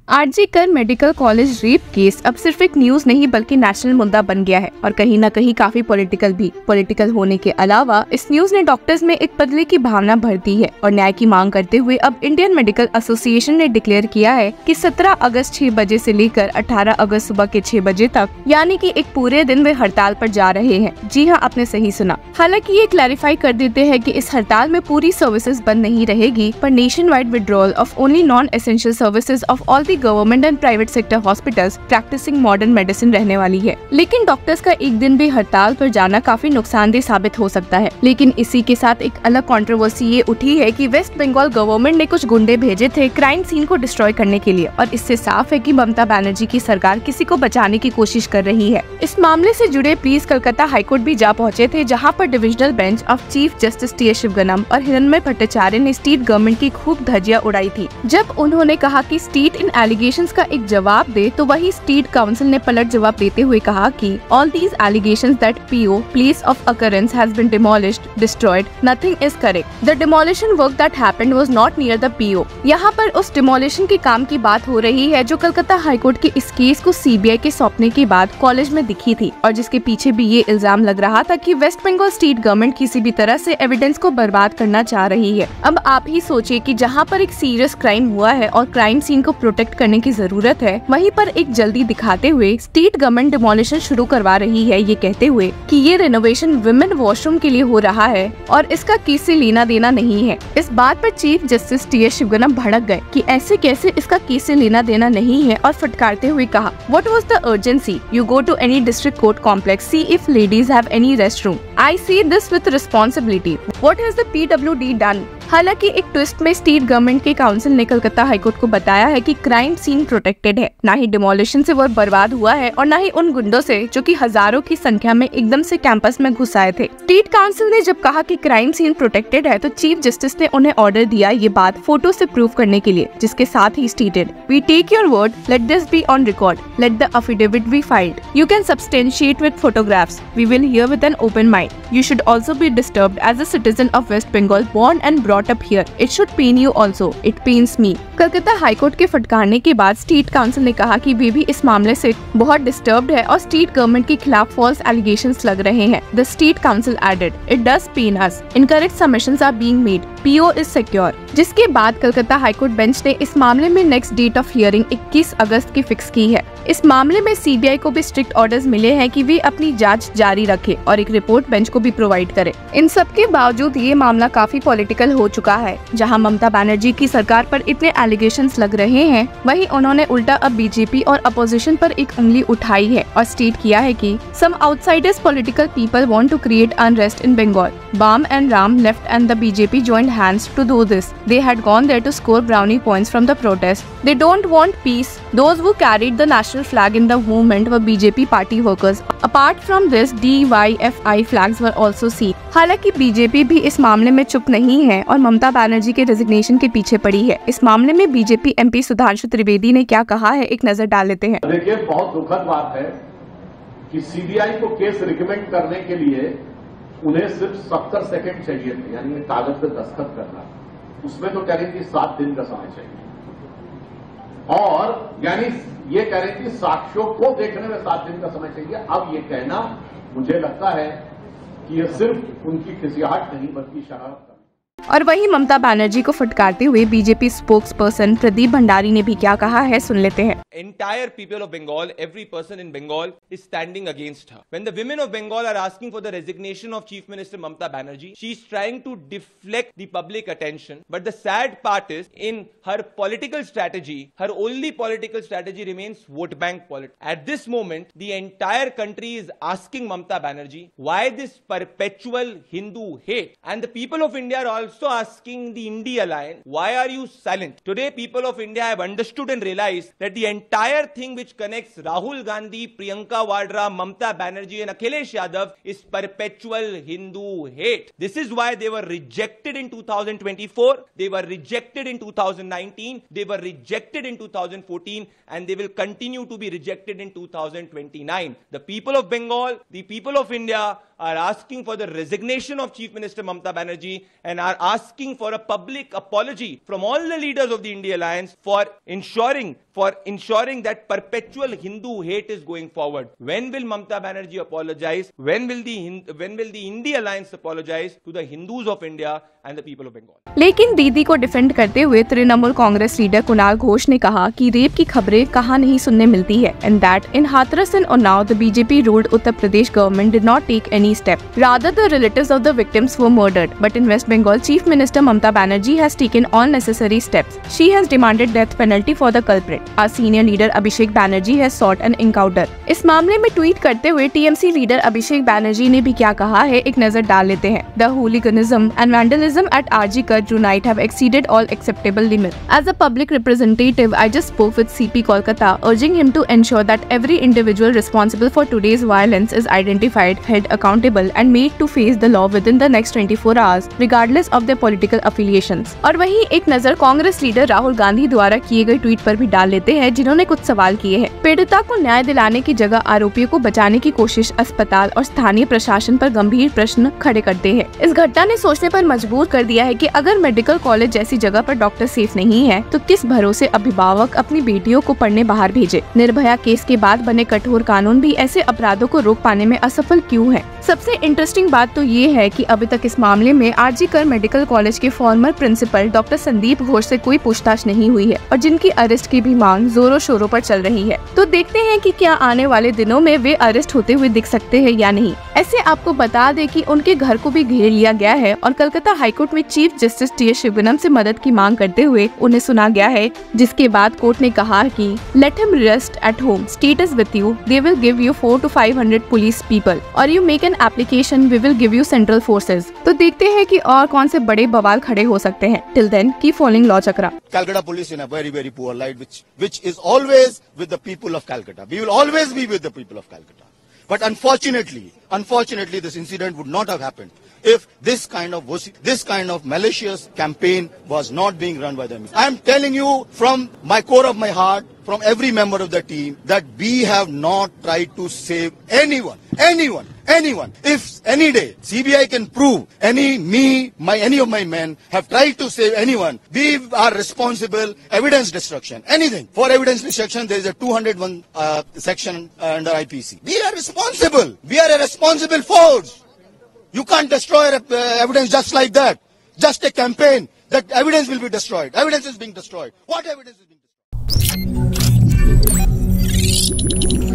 RG Kar medical college rape case अब सिर्फ एक न्यूज नहीं बल्कि नेशनल मुद्दा बन गया है और कहीं न कहीं काफी पॉलिटिकल भी। पॉलिटिकल होने के अलावा इस न्यूज ने डॉक्टर्स में एक बदले की भावना भर दी है और न्याय की मांग करते हुए अब इंडियन मेडिकल एसोसिएशन ने डिक्लेयर किया है कि 17 अगस्त 6 बजे से लेकर 18 अगस्त सुबह के 6 बजे तक, यानी कि एक पूरे दिन वे हड़ताल पर जा रहे हैं। जी हाँ, आपने सही सुना। हालांकि ये क्लैरिफाई कर देते हैं कि इस हड़ताल में पूरी सर्विसेज बंद नहीं रहेगी, पर nationwide withdrawal of only non essential services of all the government and private sector hospitals practising modern medicine रहने वाली है। लेकिन डॉक्टर्स का एक दिन भी हड़ताल पर जाना काफी नुकसानदेह साबित हो सकता है। लेकिन इसी के साथ एक अलग कंट्रोवर्सी ये उठी है कि वेस्ट बंगाल गवर्नमेंट ने कुछ गुंडे भेजे थे क्राइम सीन को डिस्ट्रॉय करने के लिए, और इससे साफ है कि ममता बनर्जी की सरकार किसी को बचाने की कोशिश कर रही है। इस मामले से जुड़े पुलिस कलकत्ता हाईकोर्ट भी जा पहुंचे थे, जहां पर divisional bench of chief justice T S Sivagnanam और हिरण्मय भट्टाचार्य ने स्टेट गवर्नमेंट की खूब धज्जियां उड़ाई थी। जब उन्होंने कहा कि स्टेट इन एलिगेशंस का एक जवाब दे, तो वही स्टेट काउंसिल ने पलट जवाब देते हुए कहा कि all these allegations that PO place of occurrence has been demolished, destroyed, nothing is correct. The demolition work that happened was not near the PO. यहाँ पर उस डिमोलिशन के काम की बात हो रही है जो कलकत्ता हाईकोर्ट के इस केस को सीबीआई के सौंपने के बाद कॉलेज में दिखी थी, और जिसके पीछे भी ये इल्जाम लग रहा था कि वेस्ट बंगाल स्टेट गवर्नमेंट किसी भी तरह से एविडेंस को बर्बाद करना चाह रही है। अब आप ही सोचिए कि जहाँ पर एक सीरियस क्राइम हुआ है और क्राइम सीन को प्रोटेक्ट करने की जरूरत है, वहीं पर एक जल्दी दिखाते हुए स्टेट गवर्नमेंट डिमोलिशन शुरू करवा रही है, ये कहते हुए कि ये रेनोवेशन विमेन वॉशरूम के लिए हो रहा है और इसका केस से लेना देना नहीं है। इस बात पर चीफ जस्टिस टी एस शिवगनम भड़क गए कि ऐसे कैसे इसका केस से लेना देना नहीं है, और फटकारते हुए कहा, What was the urgency? You go to any district court complex, see if ladies have any restroom. I see this with responsibility. What has the PWD done? हालांकि एक ट्विस्ट में स्टेट गवर्नमेंट के काउंसिल ने Calcutta high court को बताया है कि crime scene protected है, ना ही डिमोलिशन से वो बर्बाद हुआ है और ना ही उन गुंडों से जो कि हजारों की संख्या में एकदम से कैंपस में घुस आए थे। स्टेट काउंसिल ने जब कहा कि क्राइम सीन प्रोटेक्टेड है, तो चीफ जस्टिस ने उन्हें ऑर्डर दिया ये बात फोटो से प्रूव करने के लिए, जिसके साथ ही stated, we take your word, let this be on record, let the affidavit be filed, you can substantiate with photographs, we will hear with an open mind, you should also be disturbed as a citizen of West Bengal born and brought up here, it should pain you also, it pains me. Calcutta high court के फटकारने के बाद state council ने कहा कि वे भी इस मामले से बहुत डिस्टर्ब्ड है और स्टेट गवर्नमेंट के खिलाफ फॉल्स एलिगेशंस लग रहे हैं। The state counsel added, it does pain us, incorrect submissions are being made, PO is secure. जिसके बाद कलकत्ता हाईकोर्ट बेंच ने इस मामले में नेक्स्ट डेट ऑफ हियरिंग 21 अगस्त की फिक्स की है। इस मामले में सीबीआई को भी स्ट्रिक्ट ऑर्डर्स मिले हैं कि वे अपनी जांच जारी रखे और एक रिपोर्ट बेंच को भी प्रोवाइड करे। इन सब के बावजूद ये मामला काफी पॉलिटिकल हो चुका है। जहां ममता बनर्जी की सरकार पर इतने एलिगेशंस लग रहे हैं, वहीं उन्होंने उल्टा अब बीजेपी और अपोजिशन पर एक उंगली उठाई है और स्टेट किया है कि some outsiders political people want to create unrest in Bengal. Baam and Ram left and the BJP joined hands to do this. They had gone there to score brownie points from the protest. They don't want peace. Those who carried the national flag in the movement were BJP party workers. Apart from this, DYFI flags were also seen. हालांकि BJP भी इस मामले में चुप नहीं है और ममता बनर्जी के रेजिग्नेशन के पीछे पड़ी है। इस मामले में बीजेपी एमपी सुधांशु त्रिवेदी ने क्या कहा है, एक नजर डाल लेते हैं। देखिए, बहुत दुखद बात है कि सीबीआई को केस रिकमेंड करने के लिए उन्हें सिर्फ 70 सेकंड चाहिए थे, यानी कागज पे दस्तखत करना। उसमें तो कह रही थी 7 दिन का समय चाहिए, और यानी ये कह रही थी साक्ष्यों को देखने में 7 दिन का समय चाहिए। अब ये कहना मुझे लगता है कि ये सिर्फ उनकी खिसियाहट नहीं बल्कि शरारत। और वहीं ममता बनर्जी को फटकारते हुए BJP spokes person Pradeep Bhandari ने भी क्या कहा है, सुन लेते हैं। Entire people of Bengal, every person in Bengal is standing against her. When the women of Bengal are asking for the resignation of Chief Minister Mamata Banerjee, she is trying to deflect the public attention. But the sad part is, in her political strategy, her only political strategy remains vote bank politics. At this moment, the entire country is asking Mamata Banerjee, why this perpetual Hindu hate? And the people of India are also asking the India Alliance, why are you silent? Today, people of India have understood and realized that the entire thing which connects Rahul Gandhi, Priyanka Vadra, Mamata Banerjee and Akhilesh Yadav is perpetual Hindu hate. This is why they were rejected in 2024, they were rejected in 2019, they were rejected in 2014, and they will continue to be rejected in 2029. The people of Bengal, the people of India are asking for the resignation of Chief Minister Mamata Banerjee and are asking for a public apology from all the leaders of the India Alliance for ensuring for ensuring that perpetual Hindu hate is going forward. When will Mamata Banerjee apologize? When will the India Alliance apologize to the Hindus of India and the people of Bengal? लेकिन दीदी को defend करते हुए Trinamool Congress leader Kunal Ghosh ने कहा कि rape की खबरें कहां नहीं सुनने मिलती है and that in Hathras and Unnao the BJP ruled Uttar Pradesh government did not take any step, rather the relatives of the victims were murdered, but in West Bengal chief minister Mamata Banerjee has taken all necessary steps. She has demanded death penalty for the culprit. Our senior leader Abhishek Banerjee has sought an encounter. इस मामले में tweet करते हुए TMC leader Abhishek Banerjee ने भी क्या कहा है, एक नजर डाल लेते हैं. The hooliganism and vandalism at RG Kajru night have exceeded all acceptable limits. As a public representative, I just spoke with CP Kolkata, urging him to ensure that every individual responsible for today's violence is identified, held accountable, and made to face the law within the next 24 hours, regardless of their political affiliations. और वहीं एक नजर Congress leader Rahul Gandhi द्वारा किए गए tweet पर भी डाल लेते हैं, जिन्होंने कुछ सवाल किए हैं. पीड़िता को न्याय दिलाने की जगह आरोपियों को बचाने की कोशिश अस्पताल और स्थानीय प्रशासन पर गंभीर प्रश्न खड़े करते हैं. इस घटना ने सोचने पर मजबूर कर दिया है कि अगर मेडिकल कॉलेज जैसी जगह पर डॉक्टर सेफ नहीं है तो किस भरोसे अभिभावक अपनी बेटियों को पढ़ने बाहर भेजे. निर्भया केस के बाद बने कठोर कानून भी ऐसे अपराधों को रोक पाने में असफल क्यों है. सबसे इंटरेस्टिंग बात तो ये है कि अभी तक इस मामले में आरजी कर मेडिकल कॉलेज के former principal doctor Sandeep Ghosh से कोई पूछताछ नहीं हुई है और जिनकी अरेस्ट की भी मांग जोरों शोरों पर चल रही है. तो देखते हैं कि क्या आने वाले दिनों में वे अरेस्ट होते हुए दिख सकते हैं या नहीं. ऐसे आपको बता दें कि उनके घर को भी घेर लिया गया है और कलकत्ता हाईकोर्ट में चीफ जस्टिस टी एस शिवगनम से मदद की मांग करते हुए उन्हें सुना गया है, जिसके बाद कोर्ट ने कहा कि let him rest at home, status with you, they will give you 400 to 500 police people और you make an application, we will give you central forces. तो देखते हैं कि और कौन से बड़े बवाल खड़े हो सकते हैं. Till then keep following law Chakra. Calcutta police in a very poor light, which is always with the people of Calcutta. We will always be with the people of Calcutta. But unfortunately, this incident would not have happened if this kind of malicious campaign was not being run by them. I am telling you from my core of my heart, from every member of the team, that we have not tried to save anyone. If any day CBI can prove any of my men have tried to save anyone, we are responsible. Evidence destruction, anything. For evidence destruction, there is a 201 section under IPC. We are responsible. We are a responsible force. You can't destroy evidence just like that. Just a campaign that evidence will be destroyed. Evidence is being destroyed. What evidence is being destroyed?